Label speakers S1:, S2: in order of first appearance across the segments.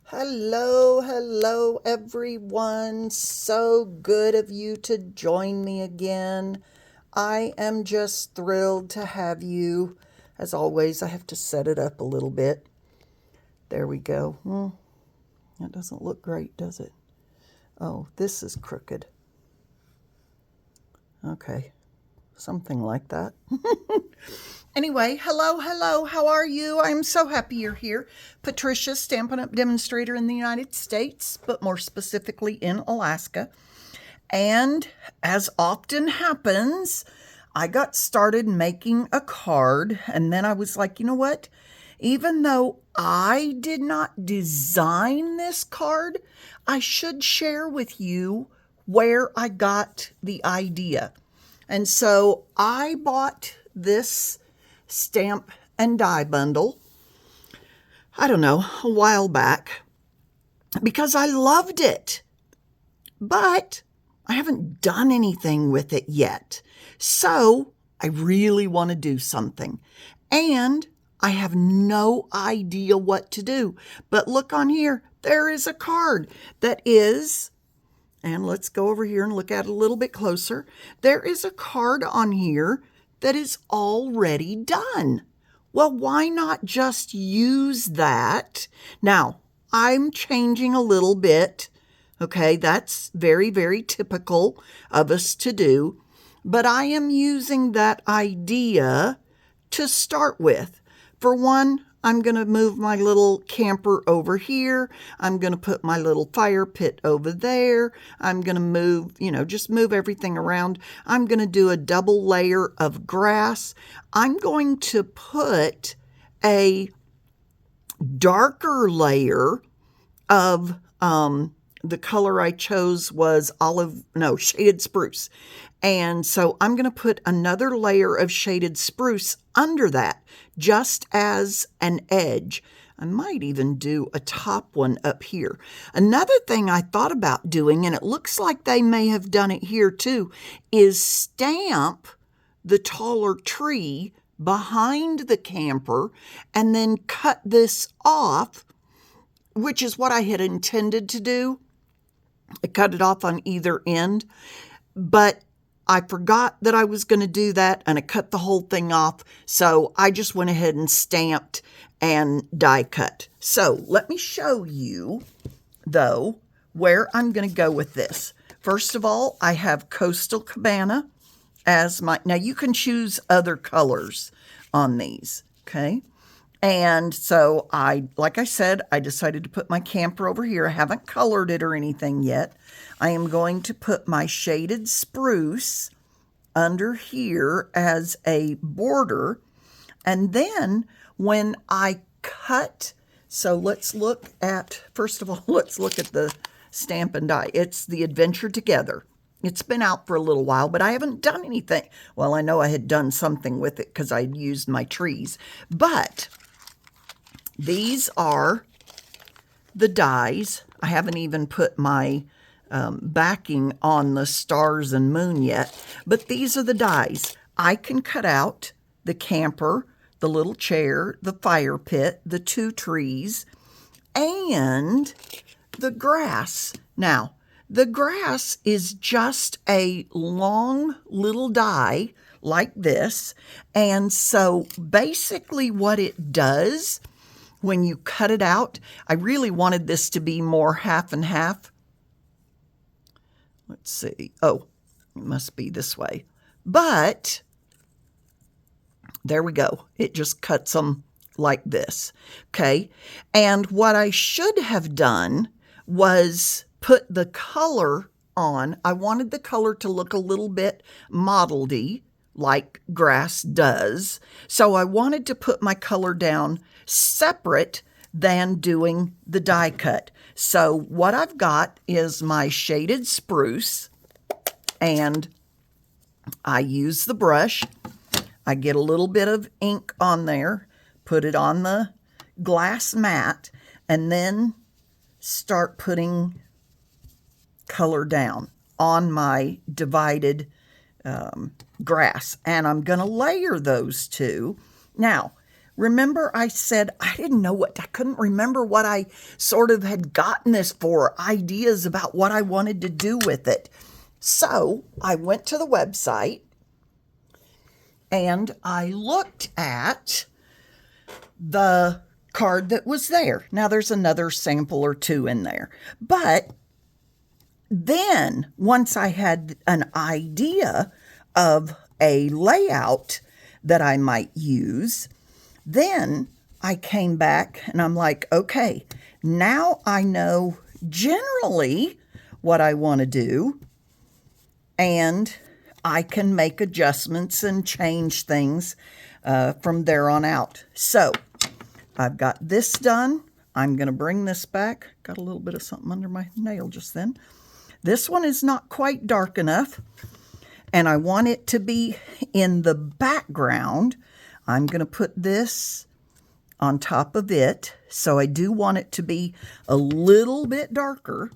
S1: Hello, everyone. So good of you to join me again. I am just thrilled to have you. As always, I have to set it up a little bit. There we go. That doesn't look great, does it? Oh, this is crooked. Okay, something like that. Anyway, hello, how are you? I'm so happy you're here. Patricia, Stampin' Up! Demonstrator in the United States, but more specifically in Alaska. And as often happens, I got started making a card, and then I was like, you know what? Even though I did not design this card, I should share with you where I got the idea. And so I bought this stamp and die bundle, I don't know, a while back, because I loved it. But I haven't done anything with it yet. So I really want to do something. And I have no idea what to do. But look on here, there is a card that is, and let's go over here and look at it a little bit closer. There is a card on here that is already done. Well, why not just use that? Now, I'm changing a little bit. Okay, that's very, very typical of us to do. But I am using that idea to start with. For one, I'm going to move my little camper over here. I'm going to put my little fire pit over there. I'm going to move, just move everything around. I'm going to do a double layer of grass. I'm going to put a darker layer of, the color I chose was shaded spruce. And so I'm going to put another layer of shaded spruce under that, just as an edge. I might even do a top one up here. Another thing I thought about doing, and it looks like they may have done it here too, is stamp the taller tree behind the camper and then cut this off, which is what I had intended to do. I cut it off on either end, but I forgot that I was going to do that, and I cut the whole thing off, so I just went ahead and stamped and die cut. So let me show you, though, where I'm going to go with this. First of all, I have Coastal Cabana as my, now you can choose other colors on these, okay? And so like I said, I decided to put my camper over here. I haven't colored it or anything yet. I am going to put my shaded spruce under here as a border. And then when I cut, so let's look at, first of all, let's look at the stamp and die. It's the Adventure Together. It's been out for a little while, but I haven't done anything. Well, I know I had done something with it because I'd used my trees. But these are the dies. I haven't even put my backing on the stars and moon yet, but these are the dies. I can cut out the camper, the little chair, the fire pit, the two trees, and the grass. Now, the grass is just a long little die like this, and so basically what it does when you cut it out, I really wanted this to be more half and half. Let's see. Oh, it must be this way. But there we go. It just cuts them like this. Okay. And what I should have done was put the color on. I wanted the color to look a little bit mottledy, like grass does. So I wanted to put my color down separate than doing the die cut. So what I've got is my shaded spruce, and I use the brush. I get a little bit of ink on there, put it on the glass mat, and then start putting color down on my divided grass. And I'm going to layer those two. Now, remember I said I couldn't remember what I sort of had gotten this for, ideas about what I wanted to do with it. So I went to the website and I looked at the card that was there. Now there's another sample or two in there, but then once I had an idea of a layout that I might use, then I came back and I'm like, okay, now I know generally what I want to do, and I can make adjustments and change things from there on out. So I've got this done. I'm going to bring this back. Got a little bit of something under my nail just then. This one is not quite dark enough, and I want it to be in the background. I'm going to put this on top of it. So I do want it to be a little bit darker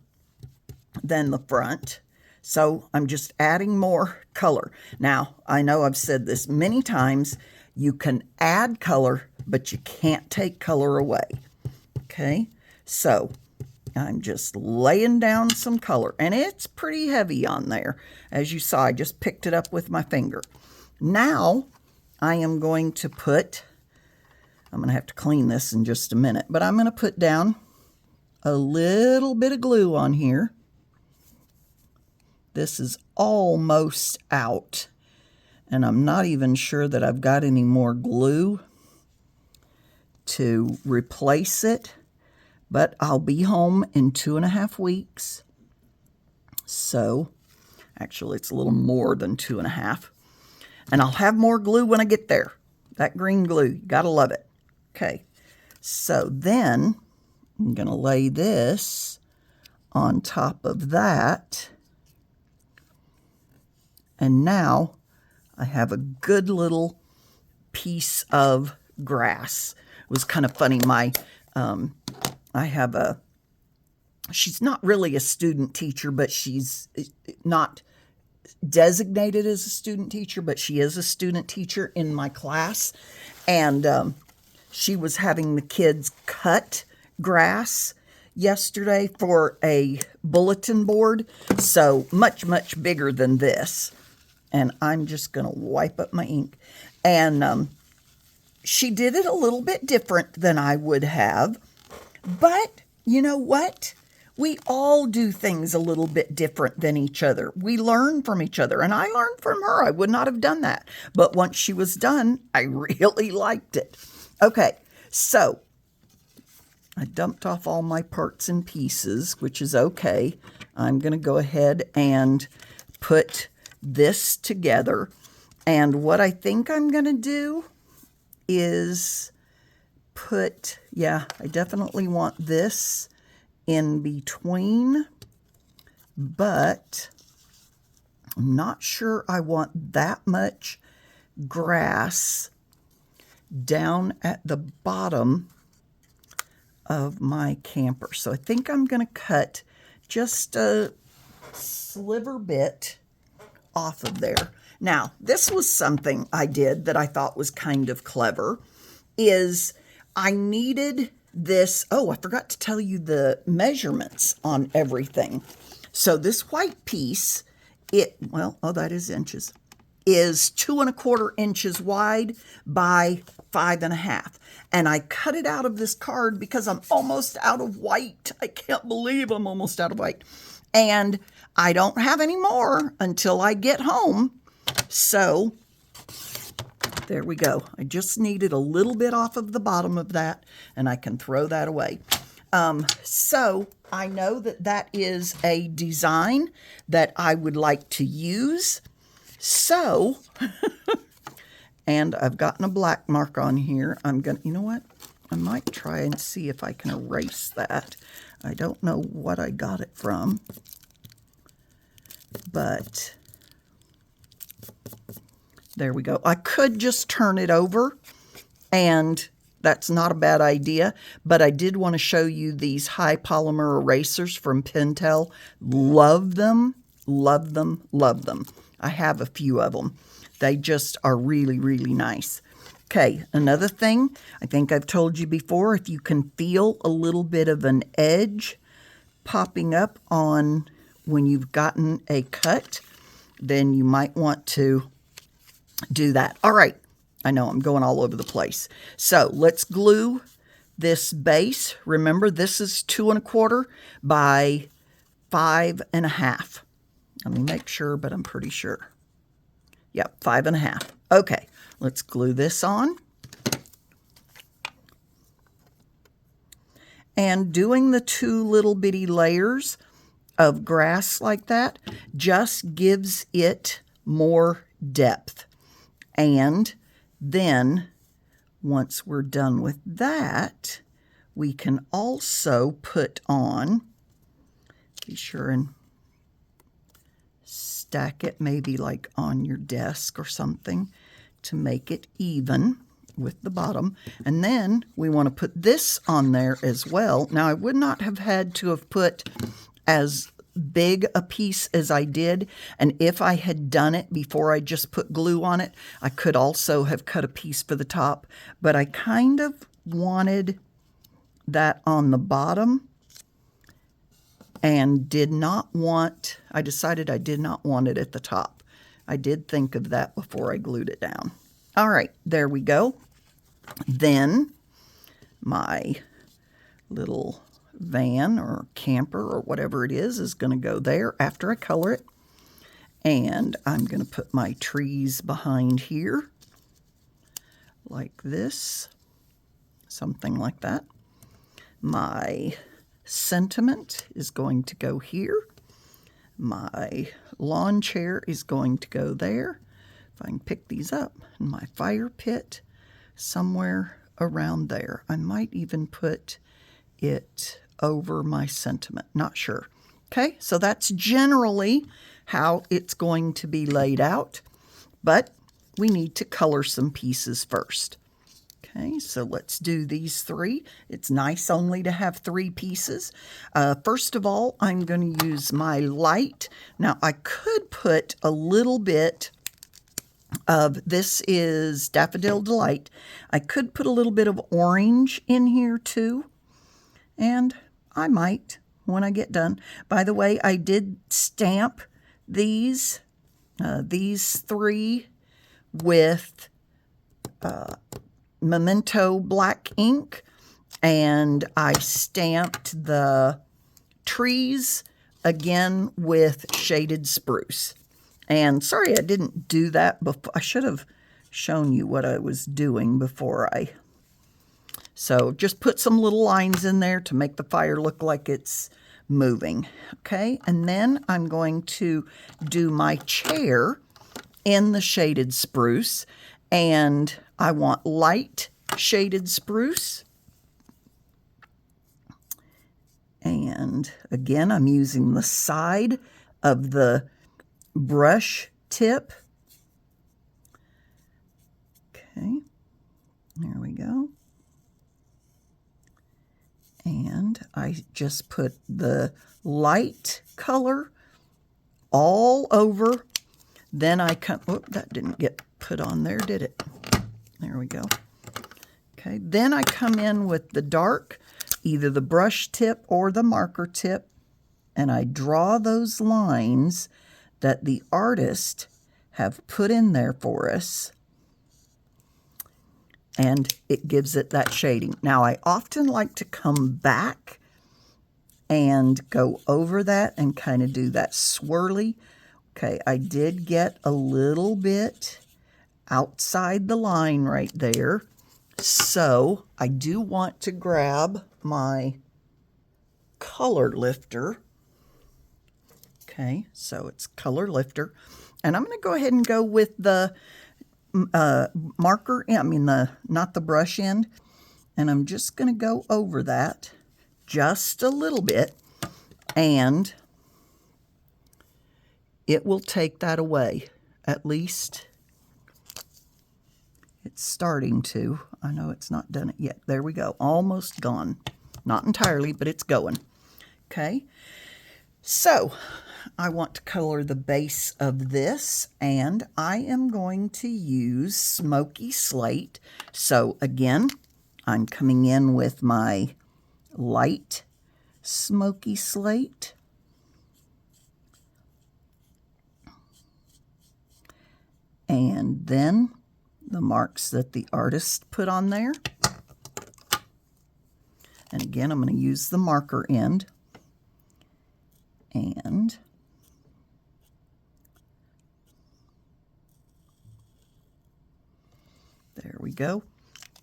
S1: than the front. So I'm just adding more color. Now, I know I've said this many times. You can add color, but you can't take color away. Okay, so I'm just laying down some color, and it's pretty heavy on there. As you saw, I just picked it up with my finger. Now, I am going to put, I'm going to have to clean this in just a minute, but I'm going to put down a little bit of glue on here. This is almost out, and I'm not even sure that I've got any more glue to replace it, but I'll be home in 2.5 weeks. So, actually, it's a little more than 2.5. And I'll have more glue when I get there. That green glue, you gotta love it. Okay, so then I'm gonna lay this on top of that. And now I have a good little piece of grass. It was kind of funny. I have she's not really a student teacher, but she's not designated as a student teacher, but she is a student teacher in my class. And she was having the kids cut grass yesterday for a bulletin board. So much, much bigger than this. And I'm just going to wipe up my ink. And she did it a little bit different than I would have. But you know what? We all do things a little bit different than each other. We learn from each other. And I learned from her. I would not have done that. But once she was done, I really liked it. Okay, so I dumped off all my parts and pieces, which is okay. I'm going to go ahead and put this together. And what I think I'm going to do is put, I definitely want this in between, but I'm not sure I want that much grass down at the bottom of my camper. So I think I'm going to cut just a sliver bit off of there. Now, this was something I did that I thought was kind of clever, is I needed this. Oh, I forgot to tell you the measurements on everything. So this white piece, that is inches, is 2¼ inches wide by 5.5. And I cut it out of this card because I'm almost out of white. I can't believe I'm almost out of white. And I don't have any more until I get home. So there we go. I just needed a little bit off of the bottom of that, and I can throw that away. So I know that that is a design that I would like to use. So, and I've gotten a black mark on here. I'm going to, you know what? I might try and see if I can erase that. I don't know what I got it from, but there we go. I could just turn it over, and that's not a bad idea, but I did want to show you these high polymer erasers from Pentel. Love them, love them, love them. I have a few of them. They just are really, really nice. Okay, another thing, I think I've told you before, if you can feel a little bit of an edge popping up on when you've gotten a cut, then you might want to do that. All right, I know I'm going all over the place. So let's glue this base. Remember, this is 2 1/4 by 5 1/2. Let me make sure, but I'm pretty sure. Yep, 5 1/2. Okay, let's glue this on. And doing the 2 little bitty layers of grass like that just gives it more depth. And then once we're done with that, we can also put on, be sure and stack it maybe like on your desk or something to make it even with the bottom. And then we want to put this on there as well. Now, I would not have had to have put as big a piece as I did, and if I had done it before I just put glue on it, I could also have cut a piece for the top, but I kind of wanted that on the bottom and I decided I did not want it at the top. I did think of that before I glued it down. All right, there we go. Then my little van or camper or whatever it is going to go there after I color it. And I'm going to put my trees behind here like this, something like that. My sentiment is going to go here. My lawn chair is going to go there. If I can pick these up. And my fire pit somewhere around there. I might even put it over my sentiment. Not sure. Okay, so that's generally how it's going to be laid out. But we need to color some pieces first. Okay, so let's do these 3. It's nice only to have 3 pieces. First of all, I'm going to use my light. Now, I could put a little bit of, this is Daffodil Delight. I could put a little bit of orange in here too. And I might when I get done. By the way, I did stamp these 3 with Memento black ink, and I stamped the trees again with shaded spruce. And sorry I didn't do that before. I should have shown you what I was doing before so just put some little lines in there to make the fire look like it's moving. Okay, and then I'm going to do my chair in the shaded spruce, and I want light shaded spruce. And again, I'm using the side of the brush tip. Okay, there we go. And I just put the light color all over. Then I come, whoop, that didn't get put on there, did it? There we go. Okay, then I come in with the dark, either the brush tip or the marker tip, and I draw those lines that the artist have put in there for us, and it gives it that shading. Now, I often like to come back and go over that and kind of do that swirly. Okay, I did get a little bit outside the line right there. So I do want to grab my color lifter. Okay, so it's color lifter. And I'm going to go ahead and go with the marker, not the brush end. And I'm just going to go over that just a little bit. And it will take that away. At least it's starting to. I know it's not done it yet. There we go. Almost gone. Not entirely, but it's going. Okay. So I want to color the base of this, and I am going to use Smoky Slate. So again, I'm coming in with my light Smoky Slate. And then the marks that the artist put on there. And again, I'm going to use the marker end. And there we go.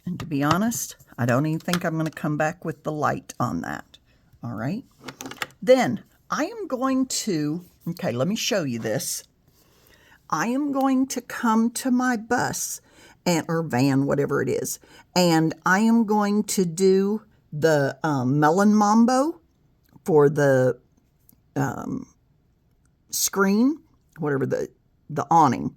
S1: And to be honest, I don't even think I'm going to come back with the light on that. All right. Then I am going to, okay, let me show you this. I am going to come to my bus or van, whatever it is, and I am going to do the Melon Mambo for the screen, whatever the awning.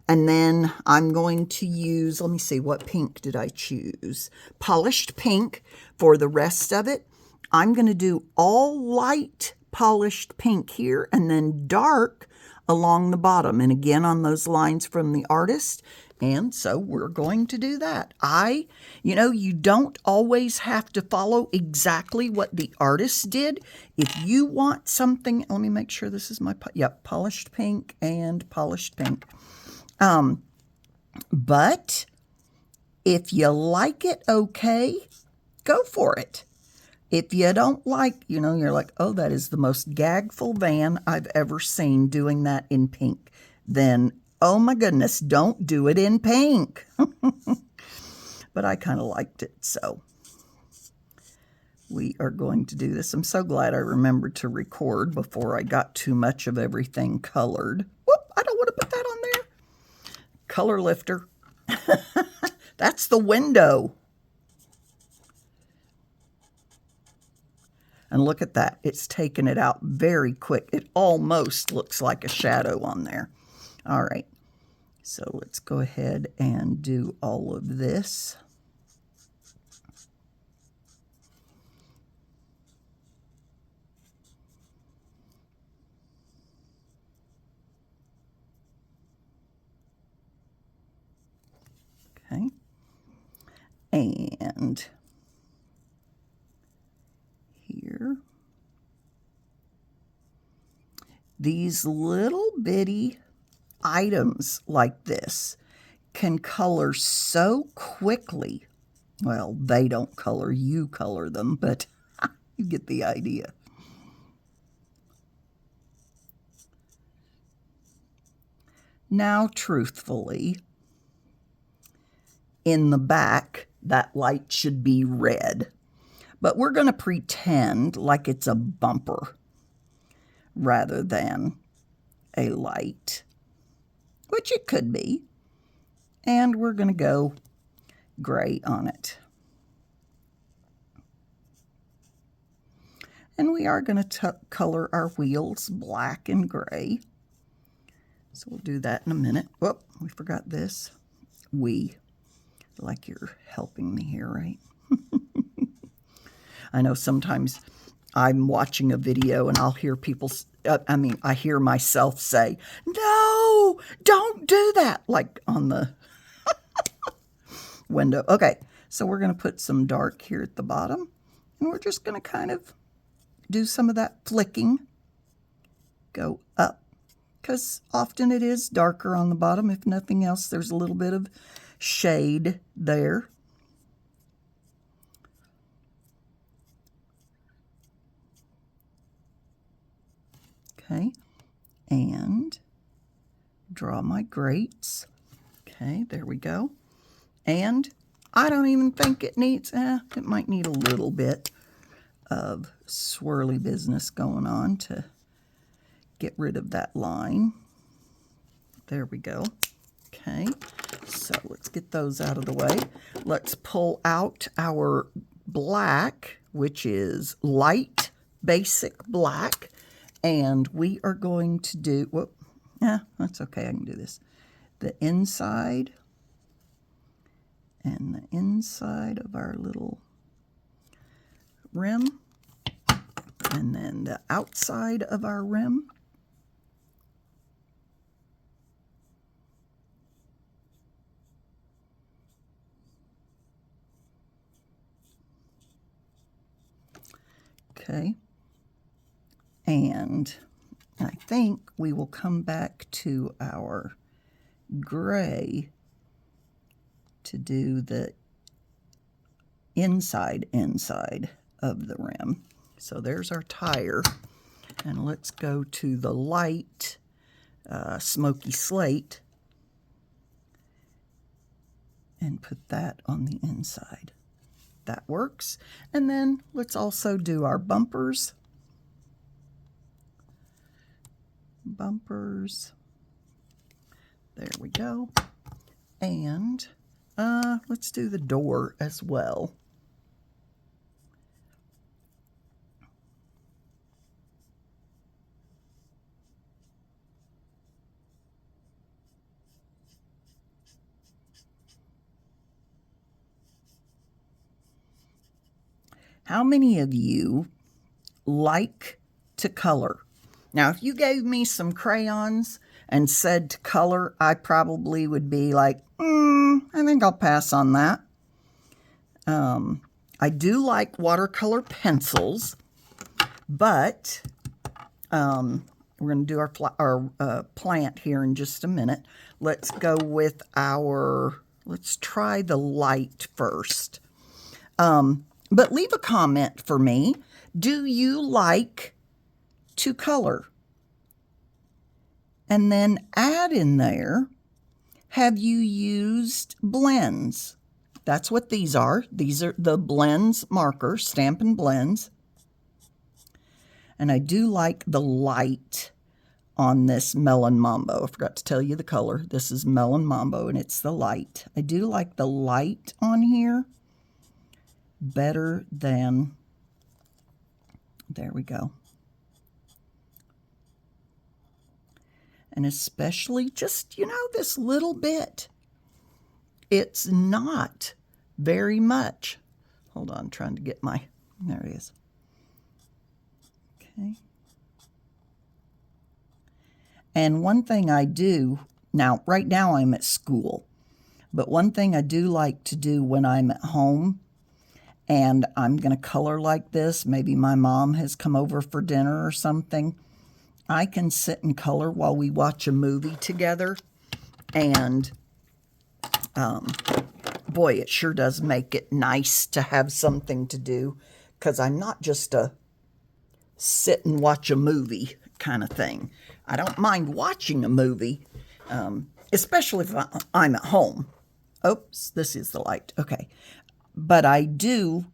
S1: And then I'm going to use, let me see, what pink did I choose? Polished pink for the rest of it. I'm going to do all light polished pink here and then dark along the bottom. And again, on those lines from the artist. And so we're going to do that. You know, you don't always have to follow exactly what the artist did. If you want something, let me make sure this is my, yep, polished pink and polished pink. But if you like it okay, go for it. If you don't like, you know, you're like, oh, that is the most gagful van I've ever seen doing that in pink, then, oh my goodness, don't do it in pink. But I kind of liked it, so we are going to do this. I'm so glad I remembered to record before I got too much of everything colored. Whoop, I don't want to put that on there. Color lifter. That's the window. And look at that. It's taken it out very quick. It almost looks like a shadow on there. All right. So let's go ahead and do all of this. Okay. And here, these little bitty items like this can color so quickly. Well, they don't color, you color them, but you get the idea. Now, truthfully, in the back, that light should be red. But we're going to pretend like it's a bumper rather than a light, which it could be. And we're going to go gray on it. And we are going to color our wheels black and gray. So we'll do that in a minute. Whoop, we forgot this. Like you're helping me here, right? I know sometimes I'm watching a video and I'll hear people, I hear myself say, no, don't do that, like on the window. Okay, so we're going to put some dark here at the bottom, and we're just going to kind of do some of that flicking, go up, because often it is darker on the bottom. If nothing else, there's a little bit of shade there. Okay, and draw my grates. Okay, there we go. And I don't even think it needs, it might need a little bit of swirly business going on to get rid of that line. There we go. Okay, so let's get those out of the way. Let's pull out our black, which is light basic black. And we are going to do, whoop, yeah, that's okay, I can do this. The inside and the inside of our little rim, and then the outside of our rim. Okay. And I think we will come back to our gray to do the inside of the rim. So there's our tire. And let's go to the light Smoky Slate and put that on the inside. That works. And then let's also do our bumpers. Bumpers. There we go. And let's do the door as well. How many of you like to color? Now, if you gave me some crayons and said to color, I probably would be like, I think I'll pass on that. I do like watercolor pencils, but we're going to do our plant here in just a minute. Let's go with let's try the light first. But leave a comment for me. Do you like to color? And then add in there, have you used blends? That's what these are. These are the blends markers, Stampin' Blends. And I do like the light on this Melon Mambo. I forgot to tell you the color. This is Melon Mambo, and it's the light. I do like the light on here better than, there we go. And especially just, this little bit. It's not very much. Hold on, I'm trying to get there it is. Okay. And one thing I do, right now I'm at school, but one thing I do like to do when I'm at home and I'm going to color like this, maybe my mom has come over for dinner or something, I can sit and color while we watch a movie together. And boy, it sure does make it nice to have something to do, because I'm not just a sit and watch a movie kind of thing. I don't mind watching a movie, especially if I'm at home. Oops, this is the light. Okay. But I do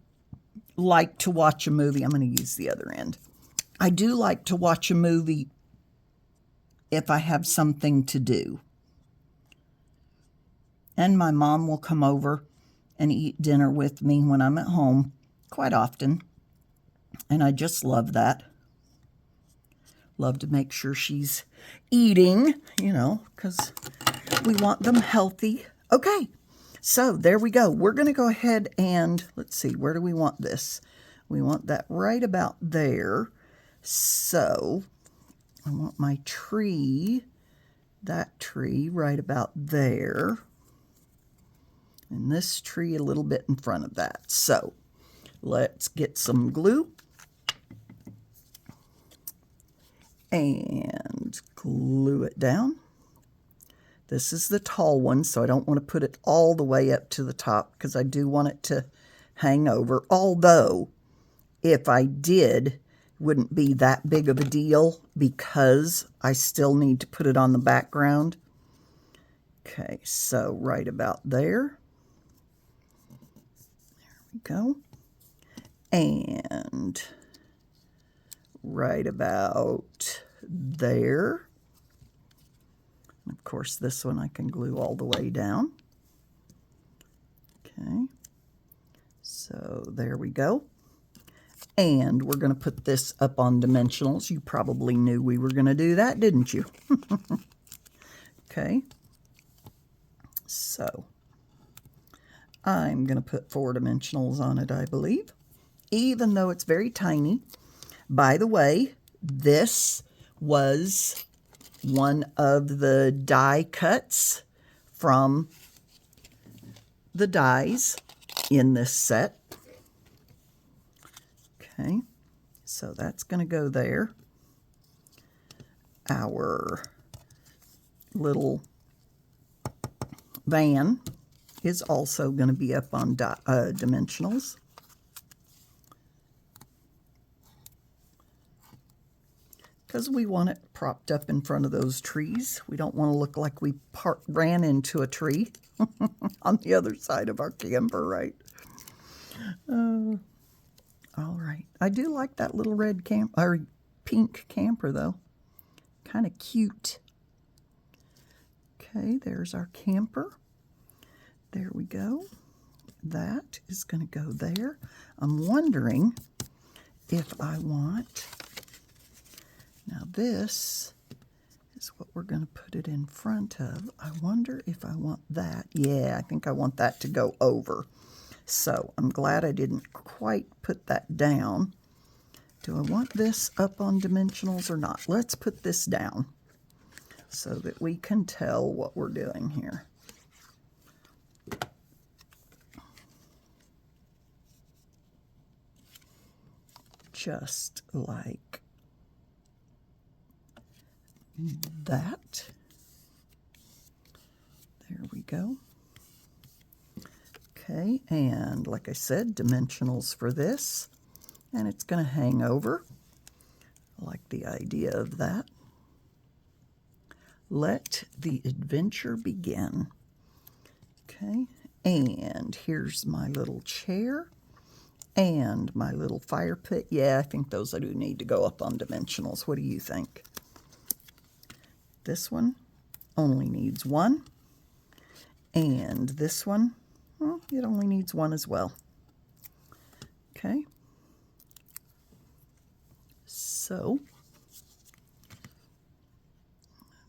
S1: like to watch a movie. I'm going to use the other end. I do like to watch a movie if I have something to do. And my mom will come over and eat dinner with me when I'm at home quite often. And I just love that. Love to make sure she's eating, because we want them healthy. Okay, so there we go. We're going to go ahead and, let's see, where do we want this? We want that right about there. So I want my tree, that tree right about there. And this tree a little bit in front of that. So let's get some glue and glue it down. This is the tall one, so I don't want to put it all the way up to the top because I do want it to hang over. Although, if I did, it wouldn't be that big of a deal because I still need to put it on the background. Okay, so right about there. There we go. And right about there. Of course, this one I can glue all the way down. Okay, so there we go. And we're going to put this up on dimensionals. You probably knew we were going to do that, didn't you? Okay, so I'm going to put 4 dimensionals on it, I believe, even though it's very tiny. By the way, this was one of the die cuts from the dies in this set. Okay, So that's going to go there. Our little van is also going to be up on dimensionals. Because we want it propped up in front of those trees. We don't want to look like we ran into a tree on the other side of our camper, right? All right. I do like that little red or pink camper, though. Kind of cute. Okay, there's our camper. There we go. That is going to go there. I'm wondering if I want... Now this is what we're going to put it in front of. I wonder if I want that. Yeah, I think I want that to go over. So I'm glad I didn't quite put that down. Do I want this up on dimensionals or not? Let's put this down so that we can tell what we're doing here. Just like that. There we go. Okay, and like I said, dimensionals for this, and it's going to hang over. I like the idea of that. Let the adventure begin. Okay, and here's my little chair and my little fire pit. Yeah, I think those do need to go up on dimensionals. What do you think? This one only needs one, and this one, well, it only needs one as well. Okay, so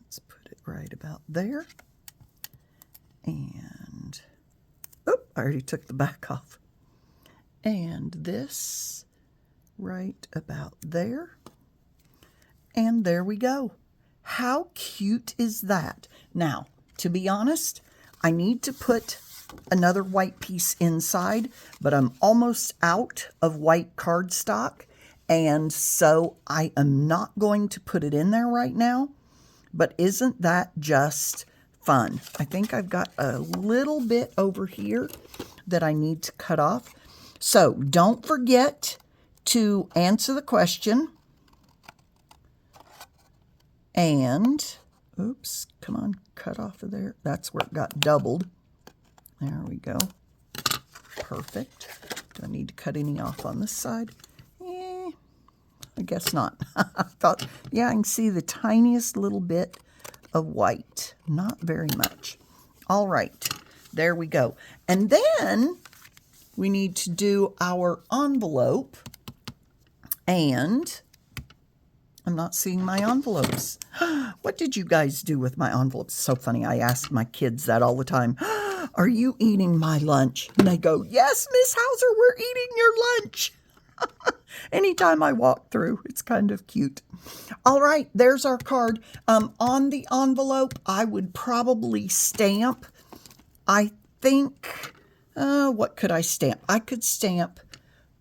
S1: let's put it right about there, and oh, I already took the back off, and this right about there, and there we go. How cute is that? Now, to be honest, I need to put another white piece inside, but I'm almost out of white cardstock, and so I am not going to put it in there right now. But isn't that just fun? I think I've got a little bit over here that I need to cut off. So don't forget to answer the question. And, oops, come on, cut off of there. That's where it got doubled. There we go. Perfect. Do I need to cut any off on this side? I guess not. I thought, yeah, I can see the tiniest little bit of white. Not very much. All right, there we go. And then we need to do our envelope, and I'm not seeing my envelopes. What did you guys do with my envelopes? So funny. I ask my kids that all the time. Are you eating my lunch? And they go, yes, Miss Hauser, we're eating your lunch. Anytime I walk through, it's kind of cute. All right, there's our card. On the envelope, I would probably stamp, I think, what could I stamp? I could stamp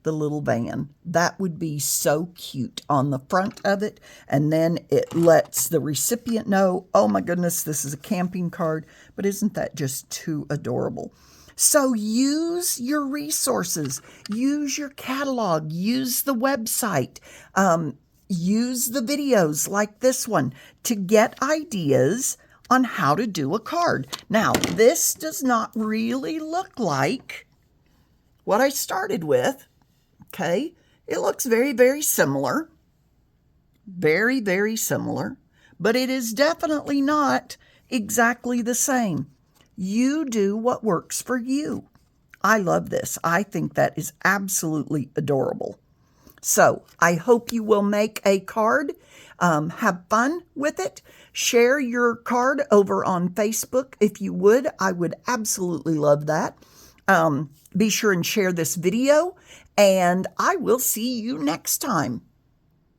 S1: the little van. That would be so cute on the front of it, and then it lets the recipient know, oh my goodness, this is a camping card. But isn't that just too adorable? So use your resources, use your catalog, use the website, use the videos like this one to get ideas on how to do a card. Now, this does not really look like what I started with. Okay, it looks very, very similar. Very, very similar. But it is definitely not exactly the same. You do what works for you. I love this. I think that is absolutely adorable. So I hope you will make a card. Have fun with it. Share your card over on Facebook if you would. I would absolutely love that. Be sure and share this video, and I will see you next time.